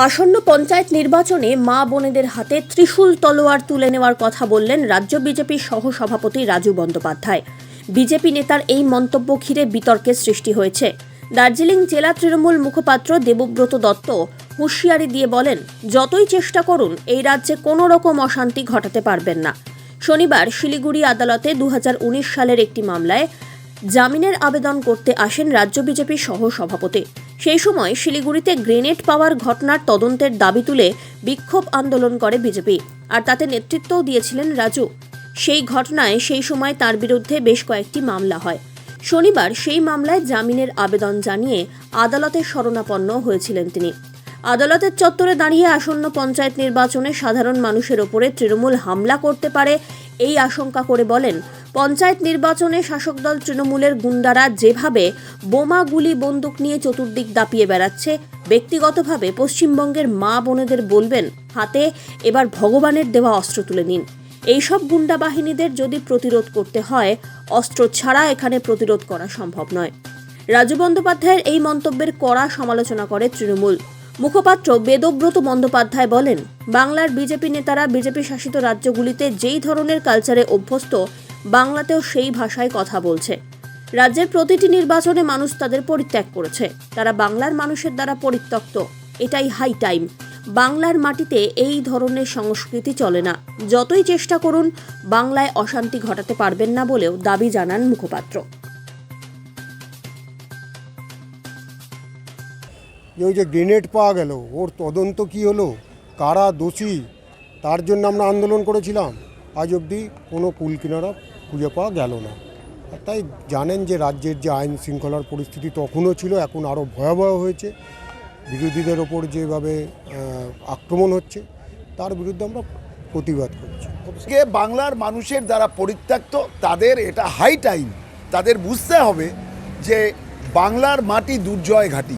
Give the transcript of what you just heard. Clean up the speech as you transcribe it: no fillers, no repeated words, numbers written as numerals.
আসন্ন পঞ্চায়েত নির্বাচনে মা বোনেদের হাতে ত্রিশূল তলোয়ার তুলে নেওয়ার কথা বললেন রাজ্য বিজেপির সহসভাপতি রাজু বন্দ্যোপাধ্যায়। বিজেপি নেতার এই মন্তব্য ঘিরে বিতর্কের সৃষ্টি হয়েছে। দার্জিলিং জেলা তৃণমূল মুখপাত্র দেবব্রত দত্ত হুঁশিয়ারি দিয়ে বলেন, যতই চেষ্টা করুন এই রাজ্যে কোনো রকম অশান্তি ঘটাতে পারবেন না। শনিবার শিলিগুড়ি আদালতে 2019 সালের একটি মামলায় জামিনের আবেদন করতে আসেন রাজ্য বিজেপির সহসভাপতি। সেই সময় শিলিগুড়িতে গ্রেনেড পাওয়ার ঘটনার তদন্তের দাবি তুলে বিক্ষোভ আন্দোলন করে বিজেপি, আর তাতে নেতৃত্বও দিয়েছিলেন রাজু। সেই ঘটনায় সেই সময় তার বিরুদ্ধে বেশ কয়েকটি মামলা হয়। শনিবার সেই মামলায় জামিনের আবেদন জানিয়ে আদালতে শরণাপন্ন হয়েছিলেন তিনি। আদালতের চত্বরে দাঁড়িয়ে আসন্ন পঞ্চায়েত নির্বাচনে সাধারণ মানুষের ওপরে তৃণমূল হামলা করতে পারে এই আশঙ্কা করে বলেন, পঞ্চায়েত নির্বাচনে শাসক দল তৃণমূলের গুন্ডারা যেভাবে বোমা গুলি বন্দুক নিয়ে চতুর্দিক দাপিয়ে বেড়াচ্ছে, ব্যক্তিগতভাবে পশ্চিমবঙ্গের মা বোনেদের বলবেন, হাতে এবার ভগবানের দেওয়া অস্ত্র তুলে নিন। এইসব গুন্ডা বাহিনীদের যদি প্রতিরোধ করতে হয়, অস্ত্র ছাড়া এখানে প্রতিরোধ করা সম্ভব নয়। রাজু বন্দ্যোপাধ্যায়ের এই মন্তব্যের কড়া সমালোচনা করে তৃণমূল মুখপাত্র দেবব্রত বন্দ্যোপাধ্যায় বলেন, বাংলার বিজেপি নেতারা বিজেপি শাসিত রাজ্যগুলিতে যেই ধরনের কালচারে অভ্যস্ত, বাংলাতেও সেই ভাষায় কথা বলছে। রাজ্যের প্রতিটি নির্বাচনে মানুষ তাদের পরিত্যাগ করেছে, তারা বাংলার মানুষের দ্বারা পরিত্যক্ত। এটাই হাই টাইম। বাংলার মাটিতে এই ধরনের সংস্কৃতি চলে না। যতই চেষ্টা করুন বাংলায় অশান্তি ঘটাতে পারবেন না বলেও দাবি জানান মুখপাত্র। ওই যে গ্রেনেড পাওয়া গেল, ওর তদন্ত কি হলো, কারা দোষী, তার জন্য আমরা আন্দোলন করেছিলাম। আজ অবধি কোনো কুল কিনারা খুঁজে পাওয়া গেল না। আর তাই জানেন যে রাজ্যের যে আইন শৃঙ্খলার পরিস্থিতি তখনও ছিল, এখন আরও ভয়াবহ হয়েছে। বিরোধীদের ওপর যেভাবে আক্রমণ হচ্ছে, তার বিরুদ্ধে আমরা প্রতিবাদ করছি। বাংলার মানুষের দ্বারা পরিত্যক্ত, তাদের এটা হাই টাইম। তাদের বুঝতে হবে যে বাংলার মাটি দুর্জয় ঘাঁটি।